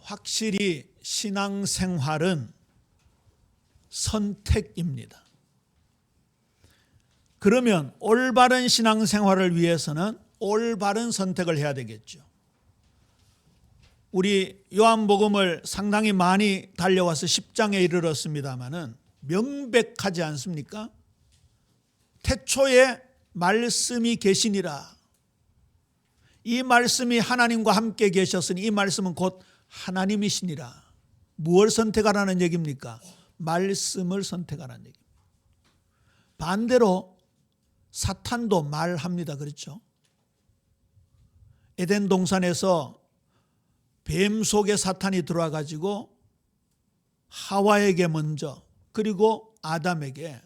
확실히 신앙생활은 선택입니다. 그러면 올바른 신앙생활을 위해서는 올바른 선택을 해야 되겠죠. 우리 요한복음을 상당히 많이 달려와서 10장에 이르렀습니다마는 명백하지 않습니까? 태초에 말씀이 계시니라. 이 말씀이 하나님과 함께 계셨으니 이 말씀은 곧 하나님이시니라. 무엇을 선택하라는 얘기입니까? 말씀을 선택하라는 얘기입니다. 반대로 사탄도 말합니다. 그렇죠? 에덴 동산에서 뱀 속에 사탄이 들어와 가지고 하와에게 먼저 그리고 아담에게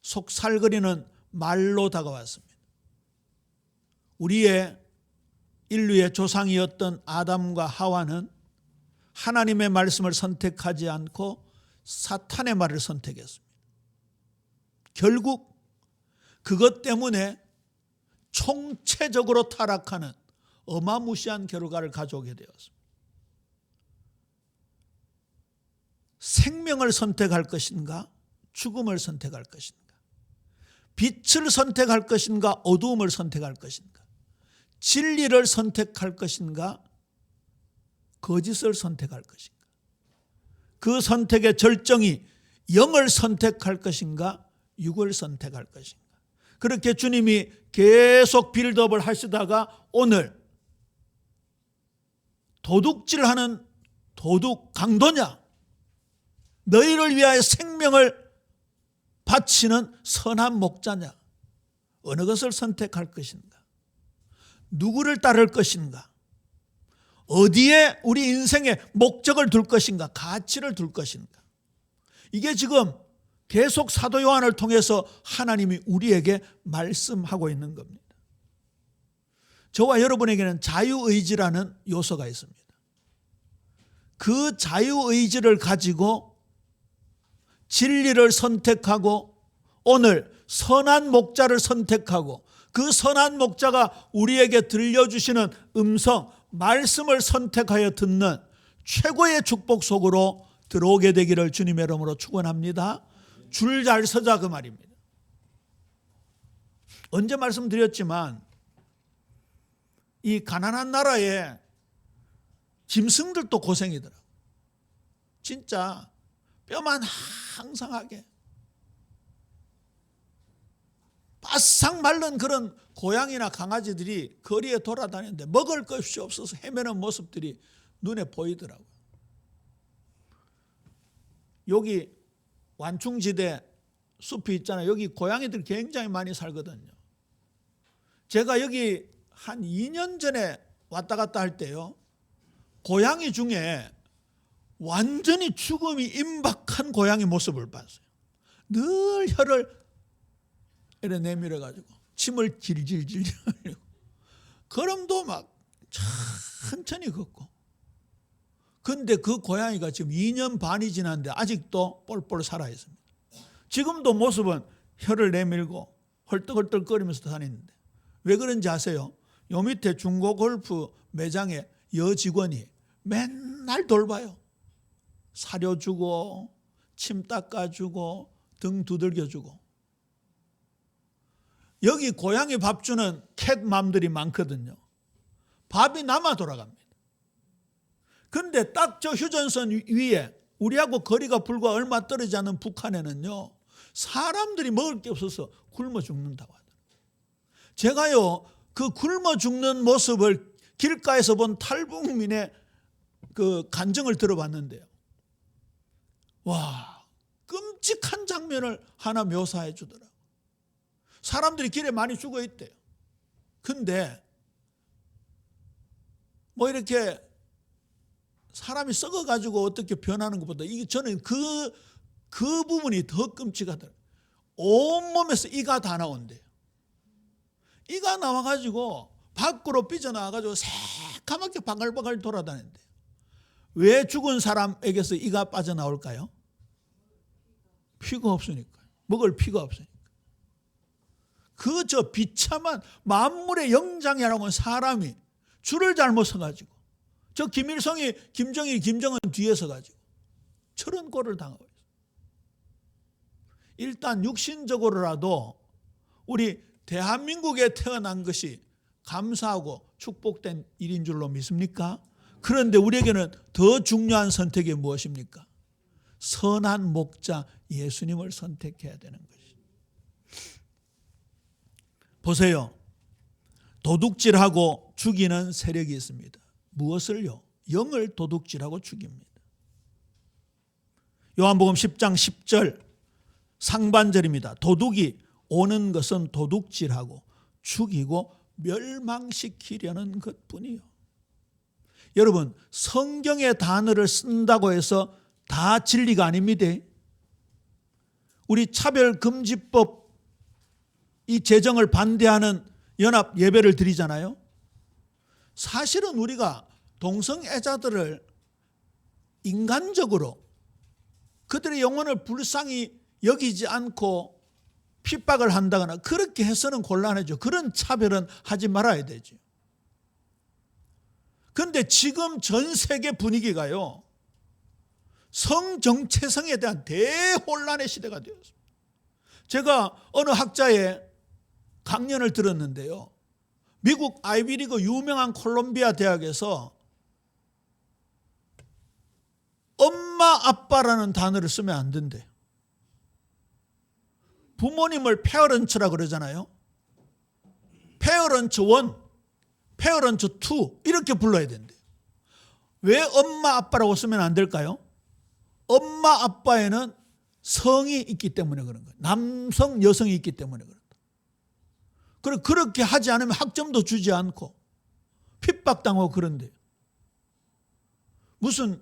속살거리는 말로 다가왔습니다. 우리의 인류의 조상이었던 아담과 하와는 하나님의 말씀을 선택하지 않고 사탄의 말을 선택했습니다. 결국 그것 때문에 총체적으로 타락하는 어마무시한 결과를 가져오게 되었습니다. 생명을 선택할 것인가? 죽음을 선택할 것인가? 빛을 선택할 것인가? 어두움을 선택할 것인가? 진리를 선택할 것인가? 거짓을 선택할 것인가? 그 선택의 절정이 영을 선택할 것인가? 육을 선택할 것인가? 그렇게 주님이 계속 빌드업을 하시다가 오늘 도둑질하는 도둑 강도냐? 너희를 위하여 생명을 바치는 선한 목자냐? 어느 것을 선택할 것인가? 누구를 따를 것인가? 어디에 우리 인생의 목적을 둘 것인가? 가치를 둘 것인가? 이게 지금 계속 사도 요한을 통해서 하나님이 우리에게 말씀하고 있는 겁니다. 저와 여러분에게는 자유의지라는 요소가 있습니다. 그 자유의지를 가지고 진리를 선택하고 오늘 선한 목자를 선택하고 그 선한 목자가 우리에게 들려주시는 음성, 말씀을 선택하여 듣는 최고의 축복 속으로 들어오게 되기를 주님의 이름으로 축원합니다. 줄 잘 서자 그 말입니다. 언제 말씀드렸지만 이 가난한 나라에 짐승들도 고생이더라고요. 진짜 뼈만 항상하게 바싹 마른 그런 고양이나 강아지들이 거리에 돌아다니는데 먹을 것이 없어서 헤매는 모습들이 눈에 보이더라고요. 여기 완충지대 숲이 있잖아요. 여기 고양이들이 굉장히 많이 살거든요. 제가 여기 한 2년 전에 왔다 갔다 할 때요, 고양이 중에 완전히 죽음이 임박한 고양이 모습을 봤어요. 늘 혀를 이렇게 내밀어 가지고 침을 질질질 흘리고 걸음도 막 천천히 걷고. 근데 그 고양이가 지금 2년 반이 지났는데 아직도 뻘뻘 살아 있습니다. 지금도 모습은 혀를 내밀고 헐떡헐떡거리면서 다니는데 왜 그런지 아세요? 요 밑에 중고 골프 매장에 여직원이 맨날 돌봐요. 사료주고 침 닦아주고 등 두들겨주고. 여기 고양이 밥 주는 캣맘들이 많거든요. 밥이 남아 돌아갑니다. 근데 딱 저 휴전선 위에 우리하고 거리가 불과 얼마 떨어지지 않은 북한에는요, 사람들이 먹을 게 없어서 굶어 죽는다고 하더라고요. 제가요 그 굶어 죽는 모습을 길가에서 본 탈북민의 그 간증을 들어봤는데요, 와, 끔찍한 장면을 하나 묘사해 주더라고요. 사람들이 길에 많이 죽어 있대요. 근데 뭐 이렇게 사람이 썩어가지고 어떻게 변하는 것보다 이게 저는 그 부분이 더 끔찍하더라고요. 온몸에서 이가 다 나온대요. 이가 나와가지고 밖으로 삐져나와가지고 새까맣게 바글바글 돌아다닌대요. 왜 죽은 사람에게서 이가 빠져나올까요? 피가 없으니까. 먹을 피가 없으니까. 그 저 비참한 만물의 영장이라고 하는 사람이 줄을 잘못 서가지고 저 김일성이 김정일, 김정은 뒤에서 가지고 저런 꼴을 당하고 있어요. 일단 육신적으로라도 우리 대한민국에 태어난 것이 감사하고 축복된 일인 줄로 믿습니까? 그런데 우리에게는 더 중요한 선택이 무엇입니까? 선한 목자 예수님을 선택해야 되는 것이죠. 보세요. 도둑질하고 죽이는 세력이 있습니다. 무엇을요? 영을 도둑질하고 죽입니다. 요한복음 10장 10절 상반절입니다. 도둑이 오는 것은 도둑질하고 죽이고 멸망시키려는 것뿐이요. 여러분, 성경의 단어를 쓴다고 해서 다 진리가 아닙니다. 우리 차별금지법 이 제정을 반대하는 연합 예배를 드리잖아요. 사실은 우리가 동성애자들을 인간적으로 그들의 영혼을 불쌍히 여기지 않고 핍박을 한다거나 그렇게 해서는 곤란하죠. 그런 차별은 하지 말아야 되죠. 그런데 지금 전 세계 분위기가요, 성정체성에 대한 대혼란의 시대가 되었습니다. 제가 어느 학자의 강연을 들었는데요, 미국 아이비리그 유명한 콜롬비아 대학에서 엄마 아빠라는 단어를 쓰면 안 된대요. 부모님을 페어런츠라 그러잖아요. 페어런츠 1, 페어런츠 2 이렇게 불러야 된대요. 왜 엄마 아빠라고 쓰면 안 될까요? 엄마 아빠에는 성이 있기 때문에 그런 거예요. 남성 여성이 있기 때문에 그렇다. 그리고 그렇게 하지 않으면 학점도 주지 않고 핍박당하고 그런데요. 무슨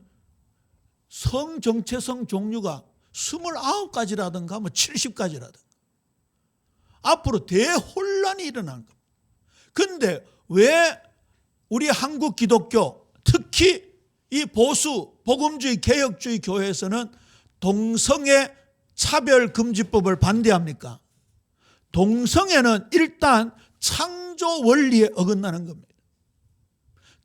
성정체성 종류가 29가지라든가 뭐 70가지라든가 앞으로 대혼란이 일어난 겁니다. 그런데 왜 우리 한국 기독교, 특히 이 보수 복음주의 개혁주의 교회에서는 동성애 차별금지법을 반대합니까? 동성애는 일단 창조 원리에 어긋나는 겁니다.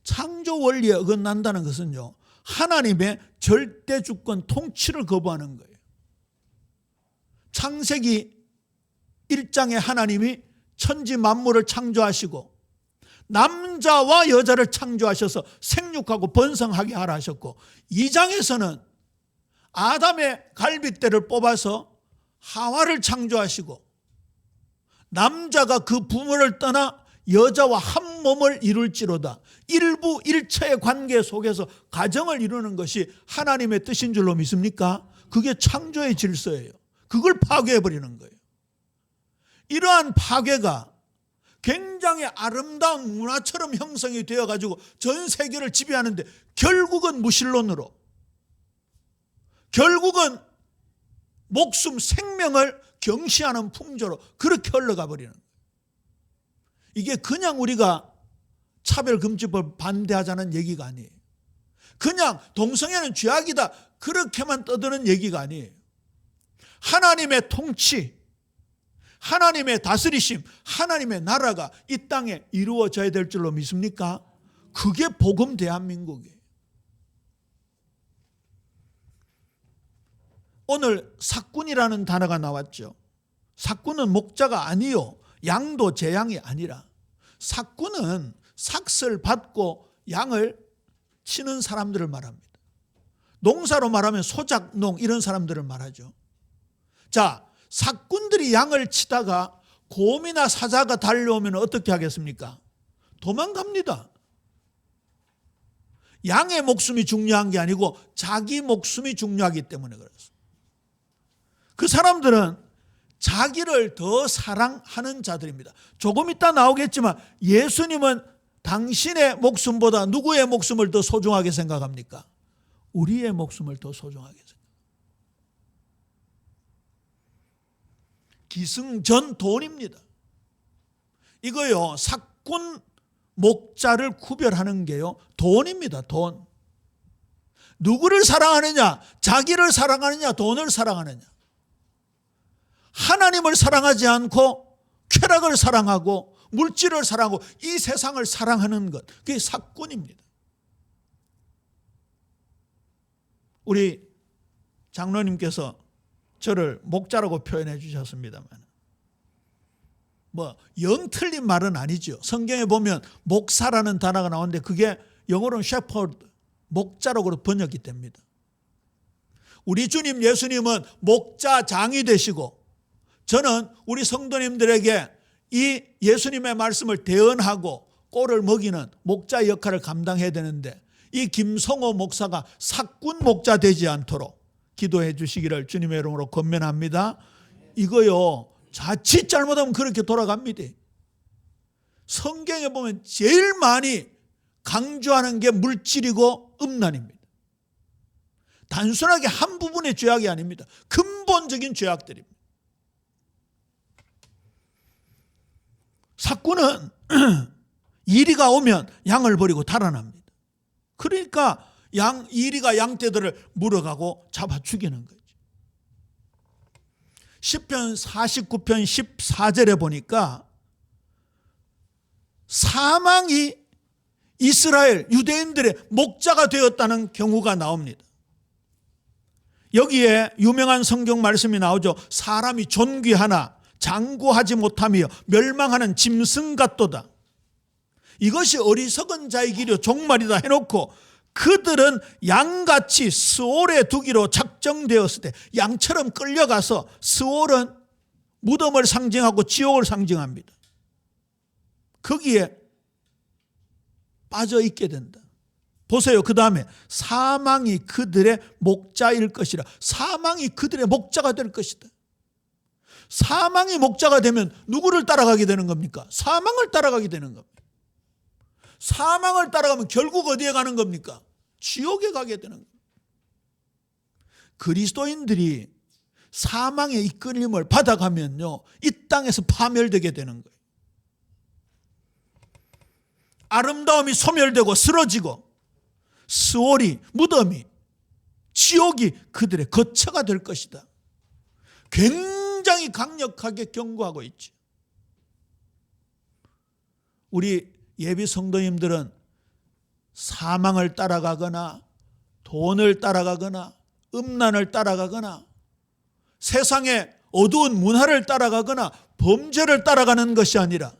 창조 원리에 어긋난다는 것은요, 하나님의 절대 주권 통치를 거부하는 거예요. 창세기 1장에 하나님이 천지 만물을 창조하시고 남자와 여자를 창조하셔서 생육하고 번성하게 하라 하셨고, 2장에서는 아담의 갈빗대를 뽑아서 하와를 창조하시고 남자가 그 부모를 떠나 여자와 한 몸을 이룰지로다. 일부 일체의 관계 속에서 가정을 이루는 것이 하나님의 뜻인 줄로 믿습니까? 그게 창조의 질서예요. 그걸 파괴해버리는 거예요. 이러한 파괴가 굉장히 아름다운 문화처럼 형성이 되어가지고 전 세계를 지배하는데 결국은 무신론으로, 결국은 목숨, 생명을 경시하는 풍조로 그렇게 흘러가 버리는 거예요. 이게 그냥 우리가 차별금지법 반대하자는 얘기가 아니에요. 그냥 동성애는 죄악이다 그렇게만 떠드는 얘기가 아니에요. 하나님의 통치, 하나님의 다스리심, 하나님의 나라가 이 땅에 이루어져야 될 줄로 믿습니까? 그게 복음 대한민국이에요. 오늘 삭군이라는 단어가 나왔죠. 삭군은 목자가 아니요, 양도 재양이 아니라 삭군은 삭슬 받고 양을 치는 사람들을 말합니다. 농사로 말하면 소작농 이런 사람들을 말하죠. 자, 삭군들이 양을 치다가 곰이나 사자가 달려오면 어떻게 하겠습니까? 도망갑니다. 양의 목숨이 중요한 게 아니고 자기 목숨이 중요하기 때문에 그렇습니다. 그 사람들은 자기를 더 사랑하는 자들입니다. 조금 이따 나오겠지만 예수님은 당신의 목숨보다 누구의 목숨을 더 소중하게 생각합니까? 우리의 목숨을 더 소중하게 생각합니다. 기승전돈입니다. 이거요, 삭군 목자를 구별하는 게요, 돈입니다. 돈. 누구를 사랑하느냐? 자기를 사랑하느냐? 돈을 사랑하느냐? 하나님을 사랑하지 않고 쾌락을 사랑하고 물질을 사랑하고 이 세상을 사랑하는 것, 그게 삭군입니다. 우리 장로님께서 저를 목자라고 표현해 주셨습니다만 뭐 영 틀린 말은 아니죠. 성경에 보면 목사라는 단어가 나오는데 그게 영어로는 shepherd, 목자라고 번역이 됩니다. 우리 주님 예수님은 목자장이 되시고 저는 우리 성도님들에게 이 예수님의 말씀을 대언하고 꼴을 먹이는 목자 역할을 감당해야 되는데 이 김성호 목사가 사꾼 목자 되지 않도록 기도해 주시기를 주님의 이름으로 권면합니다. 이거요, 자칫 잘못하면 그렇게 돌아갑니다. 성경에 보면 제일 많이 강조하는 게 물질이고 음란입니다. 단순하게 한 부분의 죄악이 아닙니다. 근본적인 죄악들입니다. 사꾼은 이리가 오면 양을 버리고 달아납니다. 그러니까 이리가 양떼들을 물어가고 잡아 죽이는 거죠. 시편 49편 14절에 보니까 사망이 이스라엘 유대인들의 목자가 되었다는 경우가 나옵니다. 여기에 유명한 성경 말씀이 나오죠. 사람이 존귀하나 장구하지 못하며 멸망하는 짐승 같도다. 이것이 어리석은 자의 길이요 종말이다 해놓고 그들은 양같이 스올에 두기로 작정되었을 때 양처럼 끌려가서 스올은 무덤을 상징하고 지옥을 상징합니다. 거기에 빠져 있게 된다. 보세요. 그 다음에 사망이 그들의 목자일 것이라. 사망이 그들의 목자가 될 것이다. 사망이 목자가 되면 누구를 따라가게 되는 겁니까? 사망을 따라가게 되는 겁니다. 사망을 따라가면 결국 어디에 가는 겁니까? 지옥에 가게 되는 겁니다. 그리스도인들이 사망의 이끌림을 받아가면요, 이 땅에서 파멸되게 되는 거예요. 아름다움이 소멸되고 쓰러지고 스올이, 무덤이, 지옥이 그들의 거처가 될 것이다. 굉장히 강력하게 경고하고 있죠. 우리 예비 성도님들은 사망을 따라가거나 돈을 따라가거나 음란을 따라가거나 세상의 어두운 문화를 따라가거나 범죄를 따라가는 것이 아니라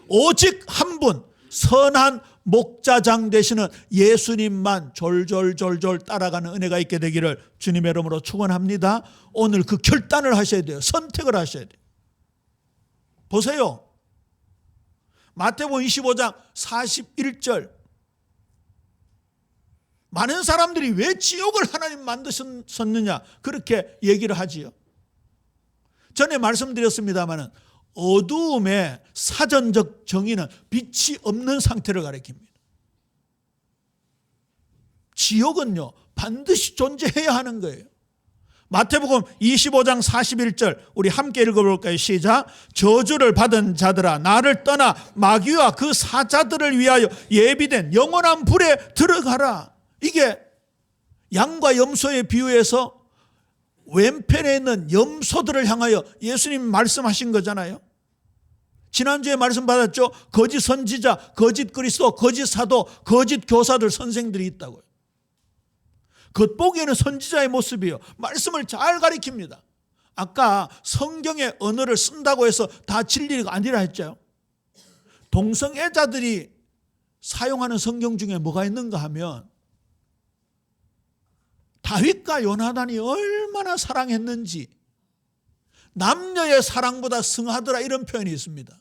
오직 한 분 선한 목자장 되시는 예수님만 졸졸졸졸 따라가는 은혜가 있게 되기를 주님의 이름으로 축원합니다. 오늘 그 결단을 하셔야 돼요. 선택을 하셔야 돼요. 보세요. 마태복음 25장 41절. 많은 사람들이 왜 지옥을 하나님 만드셨느냐 그렇게 얘기를 하지요. 전에 말씀드렸습니다마는 어두움의 사전적 정의는 빛이 없는 상태를 가리킵니다. 지옥은요 반드시 존재해야 하는 거예요. 마태복음 25장 41절 우리 함께 읽어볼까요? 시작. 저주를 받은 자들아 나를 떠나 마귀와 그 사자들을 위하여 예비된 영원한 불에 들어가라. 이게 양과 염소에 비유해서 왼편에 있는 염소들을 향하여 예수님 말씀하신 거잖아요. 지난주에 말씀 받았죠. 거짓 선지자, 거짓 그리스도, 거짓 사도, 거짓 교사들, 선생들이 있다고요. 겉보기에는 선지자의 모습이에요. 말씀을 잘 가리킵니다. 아까 성경의 언어를 쓴다고 해서 다 진리가 아니라 했죠. 동성애자들이 사용하는 성경 중에 뭐가 있는가 하면 다윗과 요나단이 얼마나 사랑했는지 남녀의 사랑보다 승하더라 이런 표현이 있습니다.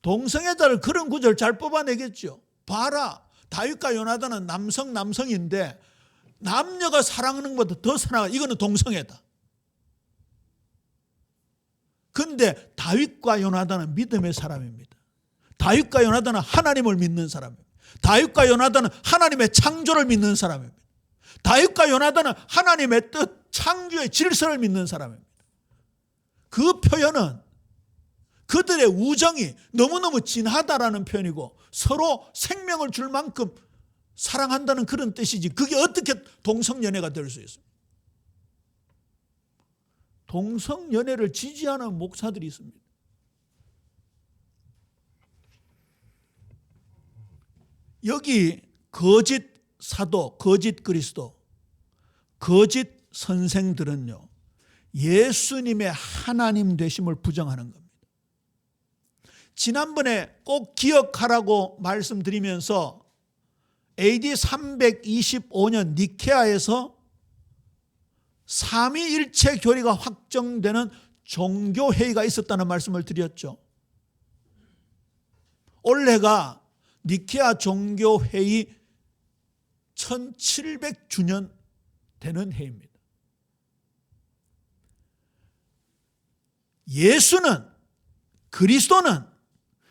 동성애자를 그런 구절 잘 뽑아내겠죠. 봐라, 다윗과 요나단은 남성인데 남녀가 사랑하는 것보다 더 사랑하는, 이거는 동성애다. 그런데 다윗과 요나단은 믿음의 사람입니다. 다윗과 요나단은 하나님을 믿는 사람입니다. 다윗과 요나단은 하나님의 창조를 믿는 사람입니다. 다윗과 요나단은 하나님의 뜻, 창조의 질서를 믿는 사람입니다. 그 표현은 그들의 우정이 너무너무 진하다라는 표현이고 서로 생명을 줄 만큼 사랑한다는 그런 뜻이지 그게 어떻게 동성연애가 될 수 있습니까? 동성연애를 지지하는 목사들이 있습니다. 여기 거짓 사도, 거짓 그리스도, 거짓 선생들은요, 예수님의 하나님 되심을 부정하는 겁니다. 지난번에 꼭 기억하라고 말씀드리면서 AD 325년 니케아에서 삼위일체 교리가 확정되는 종교회의가 있었다는 말씀을 드렸죠. 올해가 니케아 종교회의 1700주년 되는 해입니다. 예수는, 그리스도는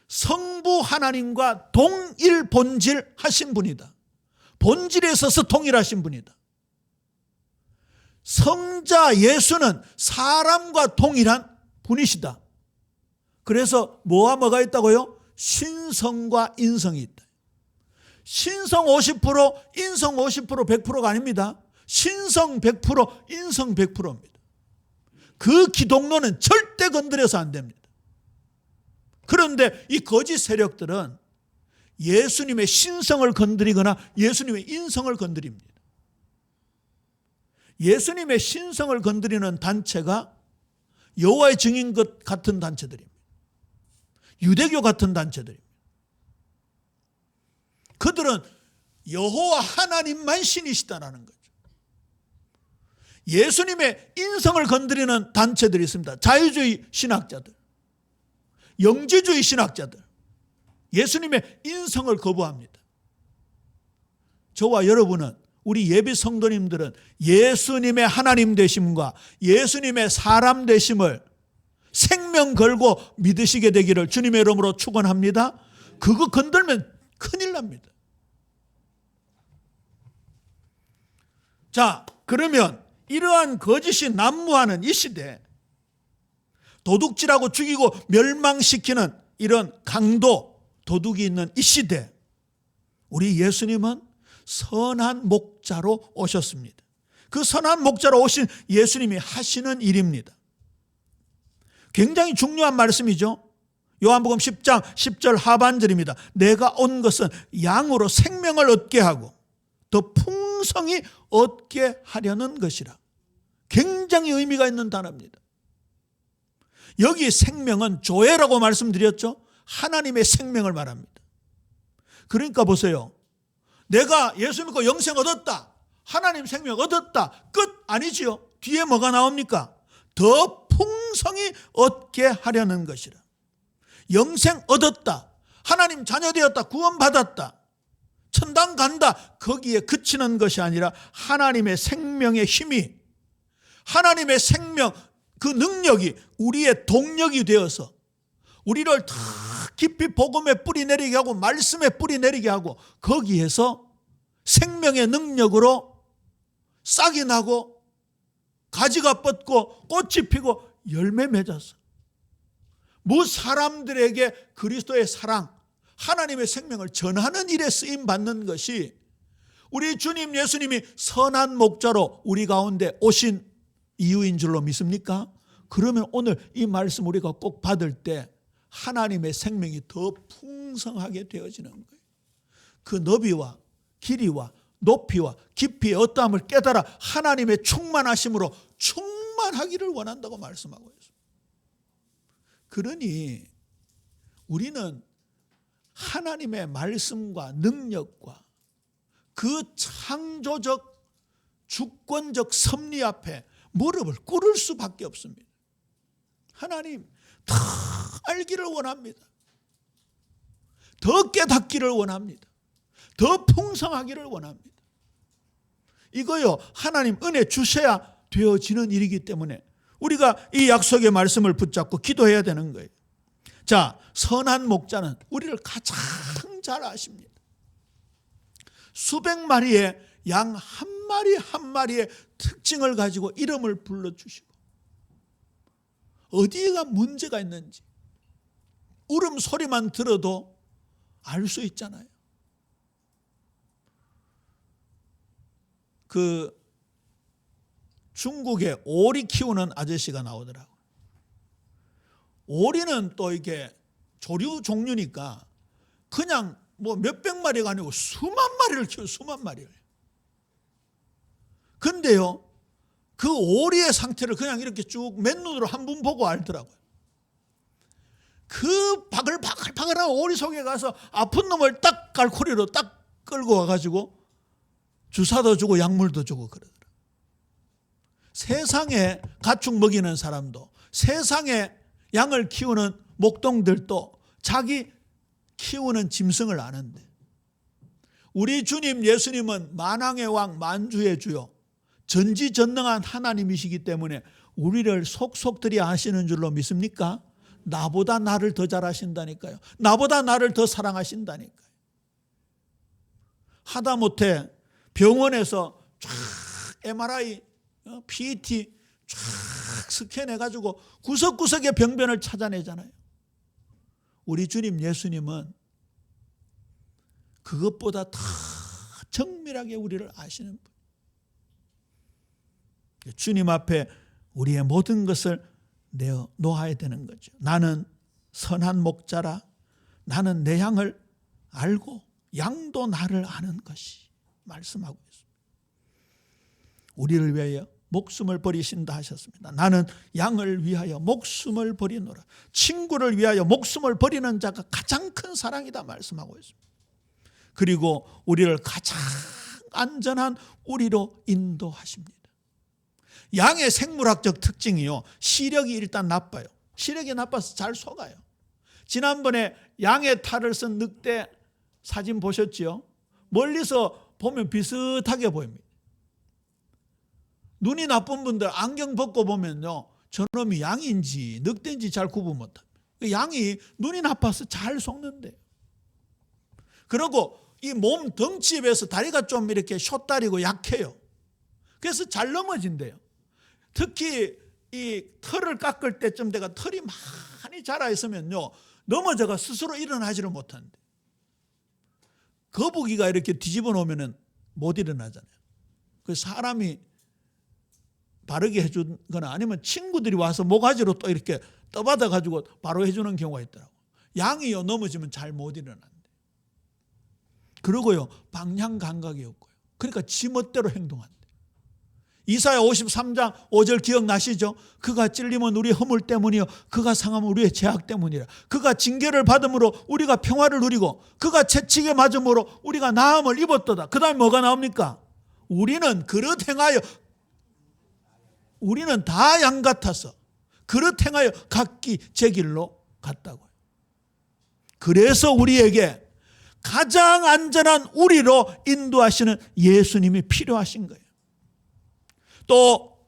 성부 하나님과 동일 본질 하신 분이다. 본질에 있어서 동일하신 분이다. 성자 예수는 사람과 동일한 분이시다. 그래서 뭐가 있다고요? 신성과 인성이 있다. 신성 50%, 인성 50%, 100%가 아닙니다. 신성 100%, 인성 100%입니다. 그 기독론은 절대 건드려서 안 됩니다. 그런데 이 거짓 세력들은 예수님의 신성을 건드리거나 예수님의 인성을 건드립니다. 예수님의 신성을 건드리는 단체가 여호와의 증인 것 같은 단체들입니다. 유대교 같은 단체들입니다. 그들은 여호와 하나님만 신이시다라는 거죠. 예수님의 인성을 건드리는 단체들이 있습니다. 자유주의 신학자들, 영지주의 신학자들, 예수님의 인성을 거부합니다. 저와 여러분은, 우리 예비 성도님들은 예수님의 하나님 되심과 예수님의 사람 되심을 생명 걸고 믿으시게 되기를 주님의 이름으로 축원합니다. 그거 건들면 큰일 납니다. 자, 그러면 이러한 거짓이 난무하는 이 시대, 도둑질하고 죽이고 멸망시키는 이런 강도, 도둑이 있는 이 시대, 우리 예수님은 선한 목자로 오셨습니다. 그 선한 목자로 오신 예수님이 하시는 일입니다. 굉장히 중요한 말씀이죠. 요한복음 10장 10절 하반절입니다. 내가 온 것은 양으로 생명을 얻게 하고 더 풍성히 얻게 하려는 것이라. 굉장히 의미가 있는 단어입니다. 여기 생명은 조회라고 말씀드렸죠. 하나님의 생명을 말합니다. 그러니까 보세요. 내가 예수 믿고 영생 얻었다, 하나님 생명 얻었다, 끝 아니지요. 뒤에 뭐가 나옵니까? 더 풍성히 얻게 하려는 것이라. 영생 얻었다, 하나님 자녀 되었다, 구원받았다, 천당 간다, 거기에 그치는 것이 아니라 하나님의 생명의 힘이, 하나님의 생명 그 능력이 우리의 동력이 되어서 우리를 더 깊이 복음에 뿌리 내리게 하고 말씀에 뿌리 내리게 하고 거기에서 생명의 능력으로 싹이 나고 가지가 뻗고 꽃이 피고 열매 맺어서 사람들에게 그리스도의 사랑, 하나님의 생명을 전하는 일에 쓰임받는 것이 우리 주님 예수님이 선한 목자로 우리 가운데 오신 이유인 줄로 믿습니까? 그러면 오늘 이 말씀 우리가 꼭 받을 때 하나님의 생명이 더 풍성하게 되어지는 거예요. 그 너비와 길이와 높이와 깊이의 어떠함을 깨달아 하나님의 충만하심으로 충만하기를 원한다고 말씀하고 있습니다. 그러니 우리는 하나님의 말씀과 능력과 그 창조적 주권적 섭리 앞에 무릎을 꿇을 수밖에 없습니다. 하나님 더 알기를 원합니다. 더 깨닫기를 원합니다. 더 풍성하기를 원합니다. 이거요, 하나님 은혜 주셔야 되어지는 일이기 때문에 우리가 이 약속의 말씀을 붙잡고 기도해야 되는 거예요. 자, 선한 목자는 우리를 가장 잘 아십니다. 수백 마리의 양 한 마리 한 마리의 특징을 가지고 이름을 불러주시고 어디가 문제가 있는지 울음소리만 들어도 알 수 있잖아요. 그 중국에 오리 키우는 아저씨가 나오더라고요. 오리는 또 이게 조류 종류니까 그냥 뭐 몇백 마리가 아니고 수만 마리를 키워요. 수만 마리를. 근데 그런데요, 그 오리의 상태를 그냥 이렇게 쭉 맨눈으로 한 번 보고 알더라고요. 그 바글바글바글한 오리 속에 가서 아픈 놈을 딱 갈고리로 딱 끌고 와가지고 주사도 주고 약물도 주고 그러더라고요. 세상에 가축 먹이는 사람도, 세상에 양을 키우는 목동들도 자기 키우는 짐승을 아는데, 우리 주님 예수님은 만왕의 왕, 만주의 주요, 전지전능한 하나님이시기 때문에 우리를 속속들이 아시는 줄로 믿습니까? 나보다 나를 더 잘 아신다니까요. 나보다 나를 더 사랑하신다니까요. 하다못해 병원에서 쫙 MRI, PET 쫙 스캔해가지고 구석구석의 병변을 찾아내잖아요. 우리 주님 예수님은 그것보다 더 정밀하게 우리를 아시는 분. 주님 앞에 우리의 모든 것을 내어 놓아야 되는 거죠. 나는 선한 목자라. 나는 내 양을 알고 양도 나를 아는 것이 말씀하고 있습니다. 우리를 위하여 목숨을 버리신다 하셨습니다. 나는 양을 위하여 목숨을 버리노라. 친구를 위하여 목숨을 버리는 자가 가장 큰 사랑이다 말씀하고 있습니다. 그리고 우리를 가장 안전한 우리로 인도하십니다. 양의 생물학적 특징이요, 시력이 일단 나빠요. 시력이 나빠서 잘 속아요. 지난번에 양의 탈을 쓴 늑대 사진 보셨지요? 멀리서 보면 비슷하게 보입니다. 눈이 나쁜 분들 안경 벗고 보면요, 저놈이 양인지 늑대인지 잘 구분 못합니다. 양이 눈이 나빠서 잘 속는데, 그리고 이 몸 덩치에 비해서 다리가 좀 이렇게 숏다리고 약해요. 그래서 잘 넘어진대요. 특히 이 털을 깎을 때쯤 돼가 털이 많이 자라 있으면요, 넘어져가 스스로 일어나지를 못한대. 거북이가 이렇게 뒤집어 놓으면 못 일어나잖아요. 그 사람이 바르게 해준 거나 아니면 친구들이 와서 모가지로 또 이렇게 떠받아 가지고 바로 해주는 경우가 있더라고. 양이요, 넘어지면 잘 못 일어난대. 그러고요, 방향 감각이 없고요. 그러니까 지멋대로 행동한대. 이사야 53장 5절 기억나시죠? 그가 찔림은 우리의 허물 때문이요, 그가 상함은 우리의 죄악 때문이라. 그가 징계를 받음으로 우리가 평화를 누리고 그가 채찍에 맞음으로 우리가 나음을 입었도다. 그 다음에 뭐가 나옵니까? 우리는 그릇 행하여, 우리는 다 양 같아서 그릇 행하여 각기 제 길로 갔다고요. 그래서 우리에게 가장 안전한 우리로 인도하시는 예수님이 필요하신 거예요. 또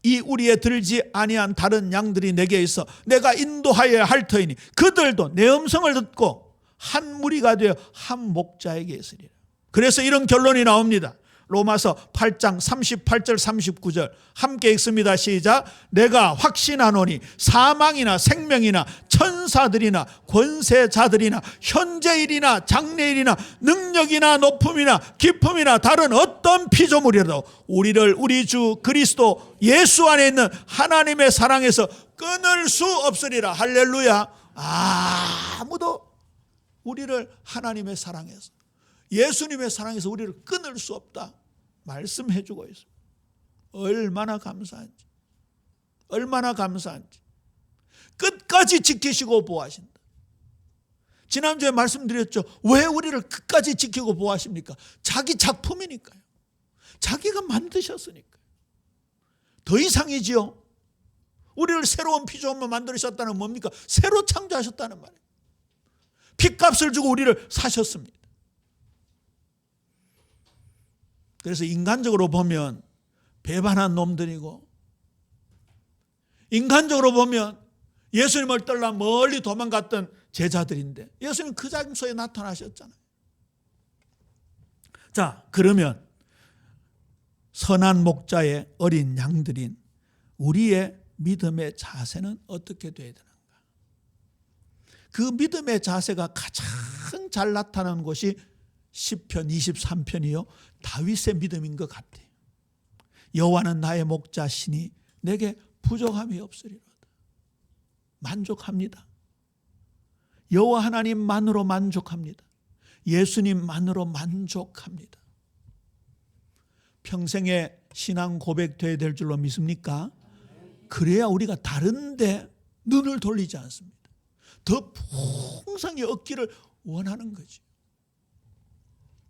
이 우리에 들지 아니한 다른 양들이 내게 있어 내가 인도하여야 할 터이니 그들도 내 음성을 듣고 한 무리가 되어 한 목자에게 있으리라. 그래서 이런 결론이 나옵니다. 로마서 8장 38절 39절 함께 읽습니다. 시작. 내가 확신하노니 사망이나 생명이나 천사들이나 권세자들이나 현재일이나 장래일이나 능력이나 높음이나 깊음이나 다른 어떤 피조물이라도 우리를 우리 주 그리스도 예수 안에 있는 하나님의 사랑에서 끊을 수 없으리라. 할렐루야. 아무도 우리를 하나님의 사랑에서, 예수님의 사랑에서 우리를 끊을 수 없다 말씀해 주고 있습니다. 얼마나 감사한지, 얼마나 감사한지. 끝까지 지키시고 보호하신다. 지난주에 말씀드렸죠. 왜 우리를 끝까지 지키고 보호하십니까? 자기 작품이니까요. 자기가 만드셨으니까요. 더 이상이지요. 우리를 새로운 피조물로 만들으셨다는 뭡니까? 새로 창조하셨다는 말이에요. 핏값을 주고 우리를 사셨습니다. 그래서 인간적으로 보면 배반한 놈들이고, 인간적으로 보면 예수님을 떠나 멀리 도망갔던 제자들인데 예수님 그 장소에 나타나셨잖아요. 자, 그러면 선한 목자의 어린 양들인 우리의 믿음의 자세는 어떻게 되어야 되는가? 그 믿음의 자세가 가장 잘 나타나는 곳이 시편 23편이요 다윗의 믿음인 것 같아요. 여호와는 나의 목자시니 내게 부족함이 없으리로다. 만족합니다. 여호와 하나님만으로 만족합니다. 예수님만으로 만족합니다. 평생에 신앙 고백돼야 될 줄로 믿습니까? 그래야 우리가 다른데 눈을 돌리지 않습니다. 더 풍성히 얻기를 원하는 거지.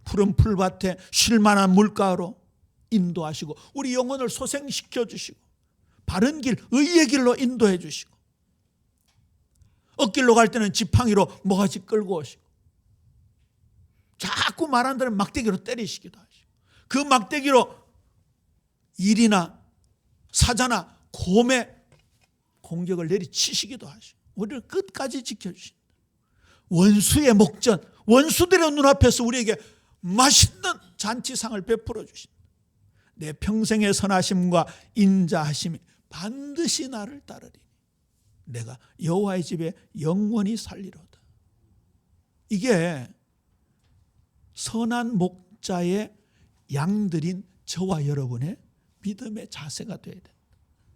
푸른 풀밭에 쉴만한 물가로 인도하시고 우리 영혼을 소생시켜 주시고 바른 길, 의의 길로 인도해 주시고 엇길로 갈 때는 지팡이로 모가지 끌고 오시고 자꾸 말한 대로 막대기로 때리시기도 하시고 그 막대기로 일이나 사자나 곰의 공격을 내리치시기도 하시고 우리를 끝까지 지켜주신다. 원수의 목전, 원수들의 눈앞에서 우리에게 맛있는 잔치상을 베풀어 주신다. 내 평생의 선하심과 인자하심이 반드시 나를 따르리니 내가 여호와의 집에 영원히 살리로다. 이게 선한 목자의 양들인 저와 여러분의 믿음의 자세가 되어야 된다.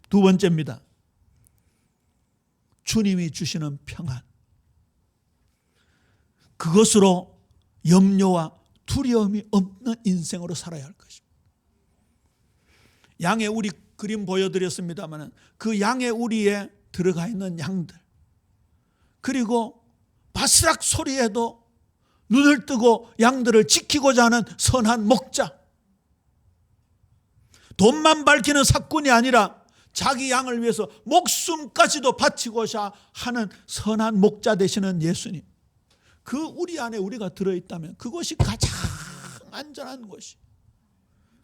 두 번째입니다. 주님이 주시는 평안. 그것으로 염려와 두려움이 없는 인생으로 살아야 할 것입니다. 양의 우리 그림 보여드렸습니다만 그 양의 우리에 들어가 있는 양들, 그리고 바스락 소리에도 눈을 뜨고 양들을 지키고자 하는 선한 목자, 돈만 밝히는 사꾼이 아니라 자기 양을 위해서 목숨까지도 바치고자 하는 선한 목자 되시는 예수님, 그 우리 안에 우리가 들어있다면 그것이 가장 안전한 곳이,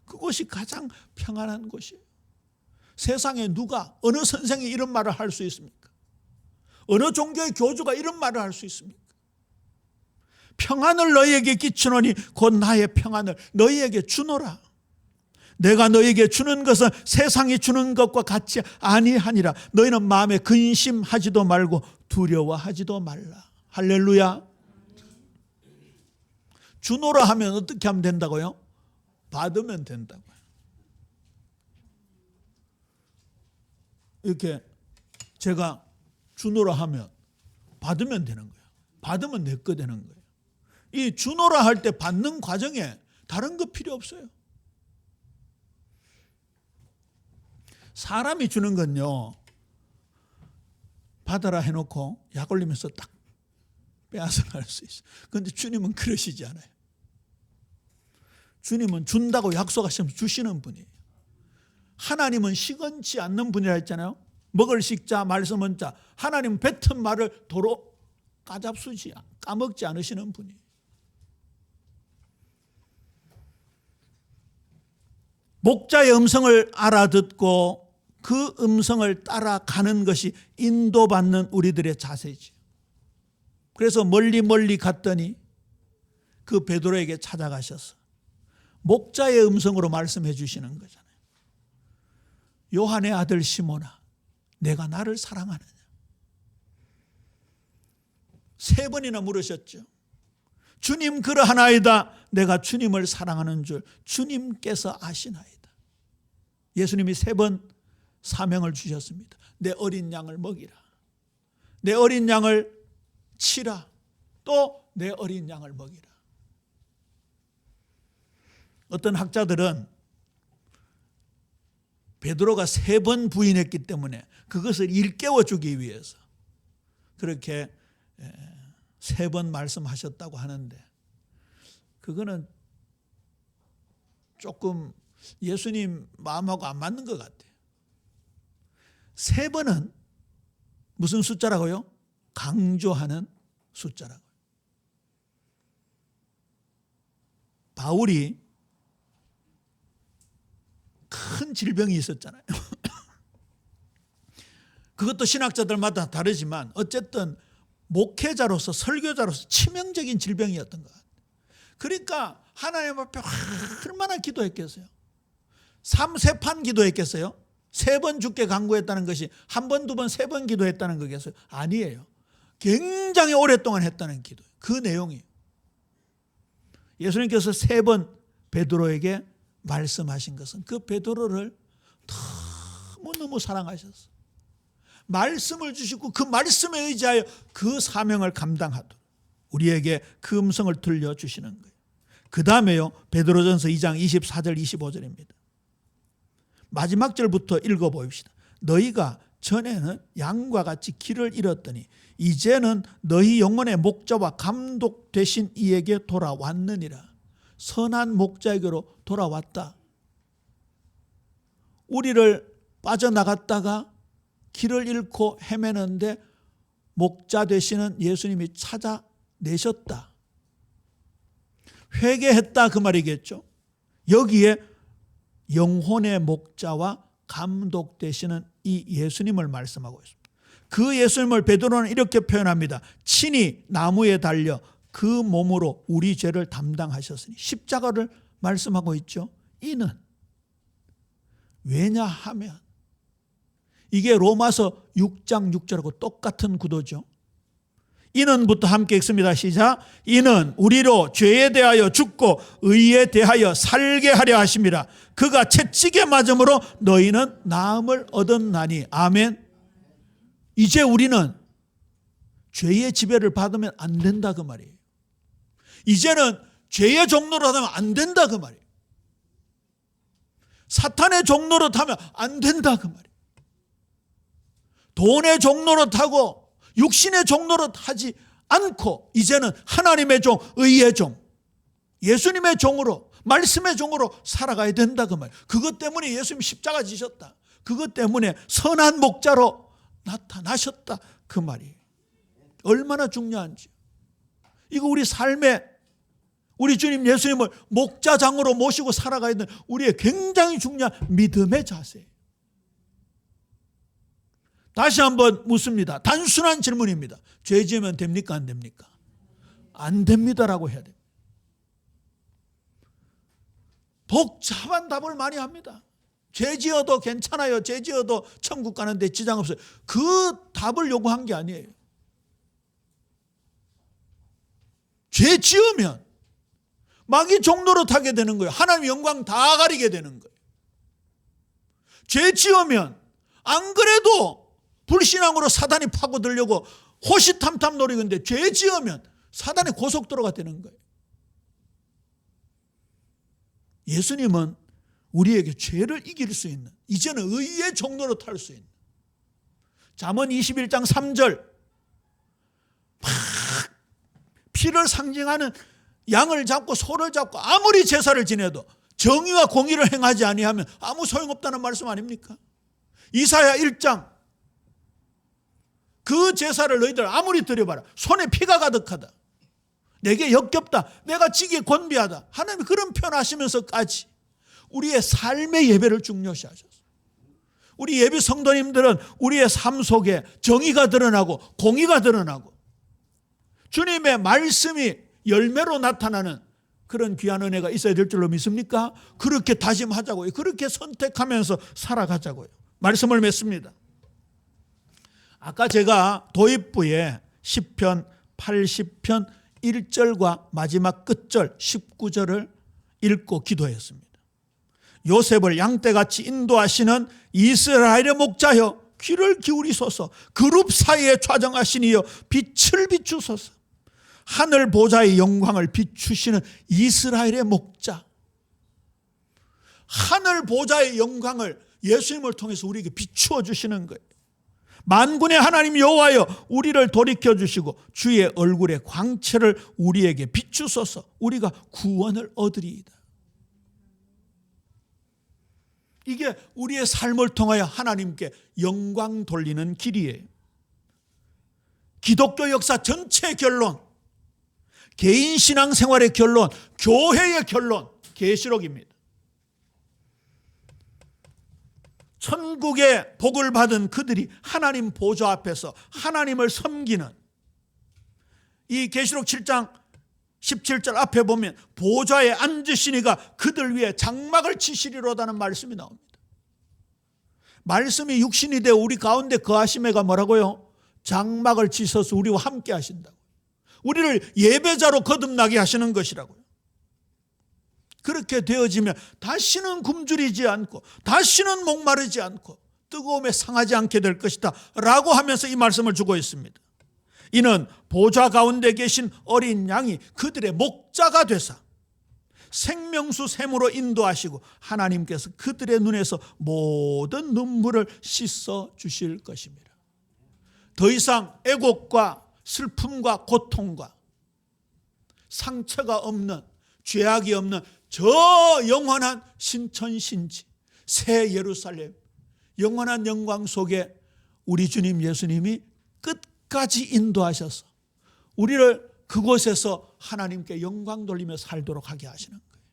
그것이 가장 평안한 곳이에요. 세상에 누가, 어느 선생이 이런 말을 할 수 있습니까? 어느 종교의 교주가 이런 말을 할 수 있습니까? 평안을 너희에게 끼치노니 곧 나의 평안을 너희에게 주노라. 내가 너희에게 주는 것은 세상이 주는 것과 같이 아니하니라. 너희는 마음에 근심하지도 말고 두려워하지도 말라. 할렐루야. 주노라 하면 어떻게 하면 된다고요? 받으면 된다고요. 이렇게 제가 주노라 하면 받으면 되는 거예요. 받으면 내 거 되는 거예요. 이 주노라 할 때 받는 과정에 다른 거 필요 없어요. 사람이 주는 건요, 받아라 해놓고 약 올리면서 딱 빼앗아 갈 수 있어요. 그런데 주님은 그러시지 않아요. 주님은 준다고 약속하시면 주시는 분이에요. 하나님은 시건치 않는 분이라 했잖아요. 먹을 식자 말씀은 자. 하나님은 뱉은 말을 도로 까잡수지, 까먹지 않으시는 분이에요. 목자의 음성을 알아듣고 그 음성을 따라가는 것이 인도받는 우리들의 자세지. 그래서 멀리 갔더니 그 베드로에게 찾아가셔서 목자의 음성으로 말씀해 주시는 거잖아요. 요한의 아들 시몬아, 내가 나를 사랑하느냐? 3번이나 물으셨죠. 주님 그러하나이다. 내가 주님을 사랑하는 줄 주님께서 아시나이다. 예수님이 3번 사명을 주셨습니다. 내 어린 양을 먹이라. 내 어린 양을 치라. 또 내 어린 양을 먹이라. 어떤 학자들은 베드로가 3번 부인했기 때문에 그것을 일깨워주기 위해서 그렇게 3번 말씀하셨다고 하는데, 그거는 조금 예수님 마음하고 안 맞는 것 같아요. 3번은 무슨 숫자라고요? 강조하는 숫자라고요. 바울이 큰 질병이 있었잖아요. 그것도 신학자들마다 다르지만 어쨌든 목회자로서, 설교자로서 치명적인 질병이었던 것 같아요. 그러니까 하나님 앞에 얼마나 기도했겠어요? 3세판 기도했겠어요? 3번 죽게 간구했다는 것이 1번, 2번, 3번 기도했다는 거겠어요? 아니에요. 굉장히 오랫동안 했다는 기도. 그 내용이 예수님께서 3번 베드로에게 말씀하신 것은 그 베드로를 너무너무 사랑하셨어요. 말씀을 주시고 그 말씀에 의지하여 그 사명을 감당하도록 우리에게 그 음성을 들려주시는 거예요. 그 다음에요, 베드로전서 2장 24절 25절입니다. 마지막 절부터 읽어봅시다. 너희가 전에는 양과 같이 길을 잃었더니 이제는 너희 영혼의 목자와 감독 되신 이에게 돌아왔느니라. 선한 목자에게로 돌아왔다. 우리를 빠져나갔다가 길을 잃고 헤매는데 목자 되시는 예수님이 찾아내셨다. 회개했다 그 말이겠죠. 여기에 영혼의 목자와 감독 되시는 이 예수님을 말씀하고 있습니다. 그 예수님을 베드로는 이렇게 표현합니다. 친히 나무에 달려 그 몸으로 우리 죄를 담당하셨으니, 십자가를 말씀하고 있죠. 이는 왜냐하면, 이게 로마서 6장 6절하고 똑같은 구도죠. 이는부터 함께 읽습니다. 시작. 이는 우리로 죄에 대하여 죽고 의에 대하여 살게 하려 하심이라. 그가 채찍에 맞음으로 너희는 나음을 얻었나니. 아멘. 이제 우리는 죄의 지배를 받으면 안 된다 그 말이에요. 이제는 죄의 종로로 하면 안 된다 그 말이에요. 사탄의 종로로 타면 안 된다 그 말이에요. 돈의 종로로 타고 육신의 종로로 타지 않고 이제는 하나님의 종, 의의 종, 예수님의 종으로, 말씀의 종으로 살아가야 된다 그 말이에요. 그것 때문에 예수님 십자가 지셨다. 그것 때문에 선한 목자로 나타나셨다 그 말이에요. 얼마나 중요한지. 이거 우리 삶에 우리 주님 예수님을 목자장으로 모시고 살아가야 되는 우리의 굉장히 중요한 믿음의 자세예요. 다시 한번 묻습니다. 단순한 질문입니다. 죄 지으면 됩니까? 안 됩니까? 안 됩니다라고 해야 돼요. 복잡한 답을 많이 합니다. 죄 지어도 괜찮아요. 죄 지어도 천국 가는데 지장 없어요. 그 답을 요구한 게 아니에요. 죄 지으면 마귀 종로로 타게 되는 거예요. 하나님 영광 다 가리게 되는 거예요. 죄 지으면 안 그래도 불신앙으로 사단이 파고들려고 호시탐탐 노리고 있는데 죄 지으면 사단의 고속도로가 되는 거예요. 예수님은 우리에게 죄를 이길 수 있는, 이제는 의의 종로로 탈 수 있는, 잠언 21장 3절 막 피를 상징하는 양을 잡고 소를 잡고 아무리 제사를 지내도 정의와 공의를 행하지 아니하면 아무 소용없다는 말씀 아닙니까? 이사야 1장 그 제사를 너희들 아무리 드려봐라 손에 피가 가득하다, 내게 역겹다, 내가 지기에 권비하다, 하나님이 그런 표현하시면서까지 우리의 삶의 예배를 중요시 하셨어요. 우리 예비 성도님들은 우리의 삶 속에 정의가 드러나고 공의가 드러나고 주님의 말씀이 열매로 나타나는 그런 귀한 은혜가 있어야 될 줄로 믿습니까? 그렇게 다짐하자고요. 그렇게 선택하면서 살아가자고요. 말씀을 맺습니다. 아까 제가 도입부에 시편 80편 1절과 마지막 끝절 19절을 읽고 기도했습니다. 요셉을 양떼같이 인도하시는 이스라엘의 목자여 귀를 기울이소서. 그룹 사이에 좌정하시니여 빛을 비추소서. 하늘 보좌의 영광을 비추시는 이스라엘의 목자. 하늘 보좌의 영광을 예수님을 통해서 우리에게 비추어 주시는 거예요. 만군의 하나님 여호와여 우리를 돌이켜 주시고 주의 얼굴의 광채를 우리에게 비추소서. 우리가 구원을 얻으리이다. 이게 우리의 삶을 통하여 하나님께 영광 돌리는 길이에요. 기독교 역사 전체의 결론, 개인 신앙생활의 결론, 교회의 결론, 계시록입니다. 천국의 복을 받은 그들이 하나님 보좌 앞에서 하나님을 섬기는, 이 계시록 7장 17절 앞에 보면 보좌에 앉으시니가 그들 위에 장막을 치시리로다는 말씀이 나옵니다. 말씀이 육신이 되어 우리 가운데 거하심에가 뭐라고요? 장막을 치셔서 우리와 함께 하신다고. 우리를 예배자로 거듭나게 하시는 것이라고요. 그렇게 되어지면 다시는 굶주리지 않고 다시는 목마르지 않고 뜨거움에 상하지 않게 될 것이다 라고 하면서 이 말씀을 주고 있습니다. 이는 보좌 가운데 계신 어린 양이 그들의 목자가 되사 생명수 샘으로 인도하시고 하나님께서 그들의 눈에서 모든 눈물을 씻어 주실 것입니다. 더 이상 애곡과 슬픔과 고통과 상처가 없는, 죄악이 없는 저 영원한 신천신지 새 예루살렘, 영원한 영광 속에 우리 주님 예수님이 끝까지 인도하셔서 우리를 그곳에서 하나님께 영광 돌리며 살도록 하게 하시는 거예요.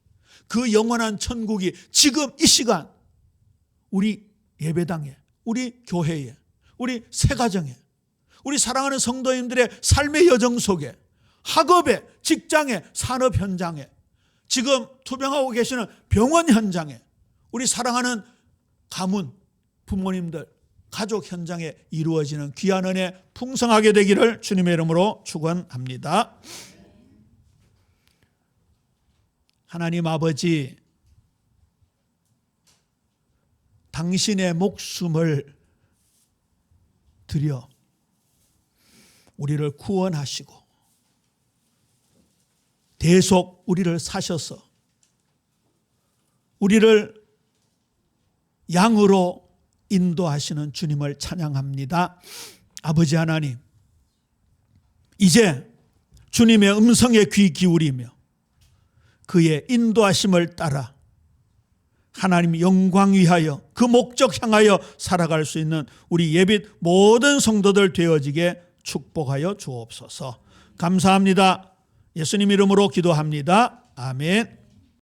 그 영원한 천국이 지금 이 시간 우리 예배당에, 우리 교회에, 우리 새가정에, 우리 사랑하는 성도님들의 삶의 여정 속에, 학업에, 직장에, 산업 현장에, 지금 투병하고 계시는 병원 현장에, 우리 사랑하는 가문, 부모님들, 가족 현장에 이루어지는 귀한 은혜 풍성하게 되기를 주님의 이름으로 축원합니다. 하나님 아버지, 당신의 목숨을 들여 우리를 구원하시고 대속 우리를 사셔서 우리를 양으로 인도하시는 주님을 찬양합니다. 아버지 하나님, 이제 주님의 음성에 귀 기울이며 그의 인도하심을 따라 하나님 영광 위하여 그 목적 향하여 살아갈 수 있는 우리 예빛 모든 성도들 되어지게 축복하여 주옵소서. 감사합니다. 예수님 이름으로 기도합니다. 아멘.